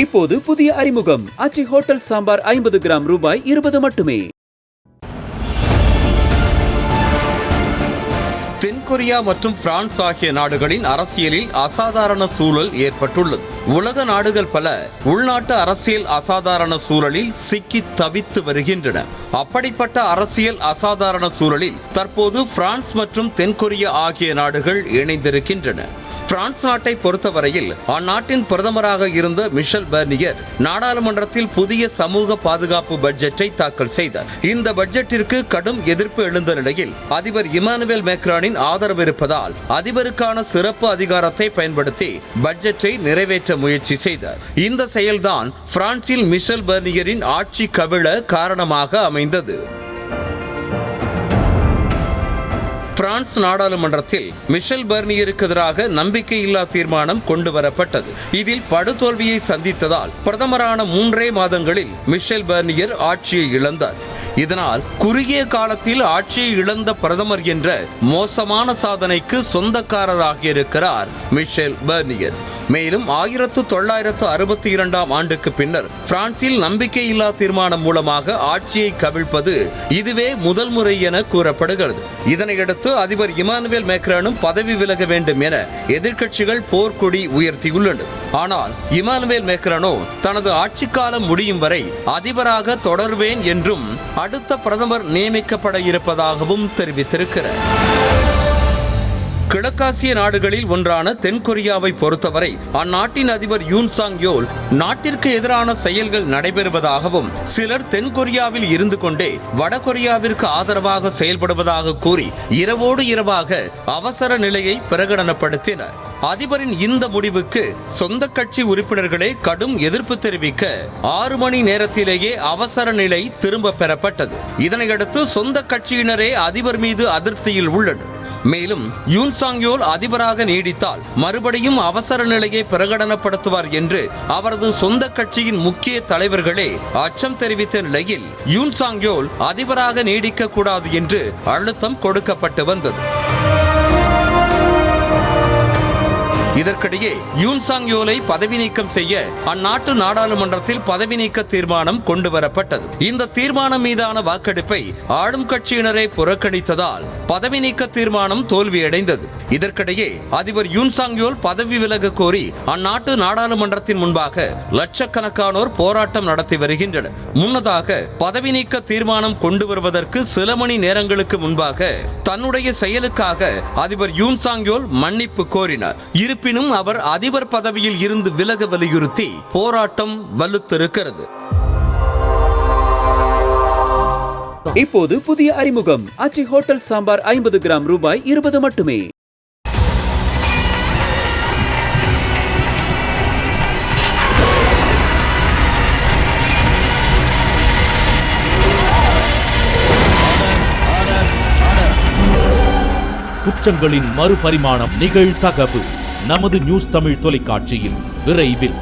இப்போது புதிய அறிமுகம் ஆச்சி ஹோட்டல் சாம்பார் 50 கிராம் ரூபாய் 20 மட்டுமே. தென்கொரியா மற்றும் பிரான்ஸ் ஆகிய நாடுகளின் அரசியலில் அசாதாரண சூழல் ஏற்பட்டுள்ளது. உலக நாடுகள் பல உள்நாட்டு அரசியல் அசாதாரண சூழலில் சிக்கி தவித்து வருகின்றன. அப்படிப்பட்ட அரசியல் அசாதாரண சூழலில் தற்போது பிரான்ஸ் மற்றும் தென்கொரியா ஆகிய நாடுகள் இணைந்திருக்கின்றன. பிரான்ஸ் நாட்டை பொறுத்தவரையில் அந்நாட்டின் பிரதமராக இருந்த மிஷல் பர்னியர் நாடாளுமன்றத்தில் புதிய சமூக பாதுகாப்பு பட்ஜெட்டை தாக்கல் செய்தார். இந்த பட்ஜெட்டிற்கு கடும் எதிர்ப்பு எழுந்த நிலையில் அதிபர் இமானுவேல் மேக்ரானின் ஆதரவு இருப்பதால் அதிபருக்கான சிறப்பு அதிகாரத்தை பயன்படுத்தி பட்ஜெட்டை நிறைவேற்ற முயற்சி செய்தார். இந்த செயல்தான் பிரான்சில் மிஷல் பர்னியரின் ஆட்சி கவிழ காரணமாக அமைந்தது. பிரான்ஸ் நாடாளுமன்றத்தில் மிஷல் பர்னியருக்கு எதிராக நம்பிக்கையில்லா தீர்மானம் கொண்டு வரப்பட்டது. இதில் படுதோல்வியை சந்தித்ததால் பிரதமரான 3 மாதங்களில் மிஷல் பர்னியர் ஆட்சியை இழந்தார். இதனால் குறுகிய காலத்தில் ஆட்சியை இழந்த பிரதமர் என்ற மோசமான சாதனைக்கு சொந்தக்காரராக இருக்கிறார் மிஷல் பர்னியர். மேலும் 1962ஆம் ஆண்டுக்கு பின்னர் பிரான்சில் நம்பிக்கையில்லா தீர்மானம் மூலமாக ஆட்சியை கவிழ்ப்பது இதுவே முதல் முறை என கூறப்படுகிறது. இதனையடுத்து அதிபர் இமானுவேல் மேக்ரானும் பதவி விலக வேண்டும் என எதிர்க்கட்சிகள் போர்க்கொடி உயர்த்தியுள்ளன. ஆனால் இமானுவேல் மேக்ரானோ தனது ஆட்சி காலம் முடியும் வரை அதிபராக தொடர்வேன் என்றும் அடுத்த பிரதமர் நியமிக்கப்பட இருப்பதாகவும் தெரிவித்திருக்கிறார். கிழக்காசிய நாடுகளில் ஒன்றான தென்கொரியாவை பொறுத்தவரை அந்நாட்டின் அதிபர் யூன் சாங் யோல் நாட்டிற்கு எதிரான செயல்கள் நடைபெறுவதாகவும் சிலர் தென்கொரியாவில் இருந்து கொண்டே வடகொரியாவிற்கு ஆதரவாக செயல்படுவதாக கூறி இரவோடு இரவாக அவசர நிலையை பிரகடனப்படுத்தினர். அதிபரின் இந்த முடிவுக்கு சொந்த கட்சி உறுப்பினர்களே கடும் எதிர்ப்பு தெரிவிக்க 6 மணி நேரத்திலேயே அவசர நிலை திரும்ப பெறப்பட்டது. இதனையடுத்து சொந்த கட்சியினரே அதிபர் மீது அதிருப்தியில் உள்ளனர். மேலும் யூன் சாங் யோல் அதிபராக நீடித்தால் மறுபடியும் அவசர நிலையை பிரகடனப்படுத்துவார் என்று அவரது சொந்த கட்சியின் முக்கிய தலைவர்களே அச்சம் தெரிவித்த நிலையில் யூன் சாங் யோல் அதிபராக நீடிக்க கூடாது என்று அழுத்தம் கொடுக்கப்பட்டு வந்தது. இதற்கிடையே யூன் சாங் யோலை பதவி நீக்கம் செய்ய அந்நாட்டு நாடாளுமன்றத்தில் பதவி நீக்க தீர்மானம் கொண்டு வரப்பட்டது. இந்த தீர்மானம் மீதான வாக்கெடுப்பை ஆளும் கட்சியினரை புறக்கணித்ததால் பதவி நீக்க தீர்மானம் தோல்வியடைந்தது. இதற்கிடையே அதிபர் யூன் சாங் யோல் பதவி விலக கோரி அந்நாட்டு நாடாளுமன்றத்தின் முன்பாக லட்சக்கணக்கானோர் போராட்டம் நடத்தி வருகின்றனர். முன்னதாக பதவி நீக்க தீர்மானம் கொண்டு வருவதற்கு சில மணி நேரங்களுக்கு முன்பாக தன்னுடைய செயலுக்காக அதிபர் யூன் சாங் யோல் மன்னிப்பு கோரினார். இருப்பினும் அவர் அதிபர் பதவியில் இருந்து விலக வலியுறுத்தி போராட்டம் வலுத்திருக்கிறது. இப்போது புதிய அறிமுகம் ஆச்சி ஹோட்டல் சாம்பார் 50 கிராம் ரூபாய் 20 மட்டுமே. குற்றங்களின் மறுபரிமாணம் நிகழ்தகவு நமது நியூஸ் தமிழ் தொலைக்காட்சியில் விரைவில்.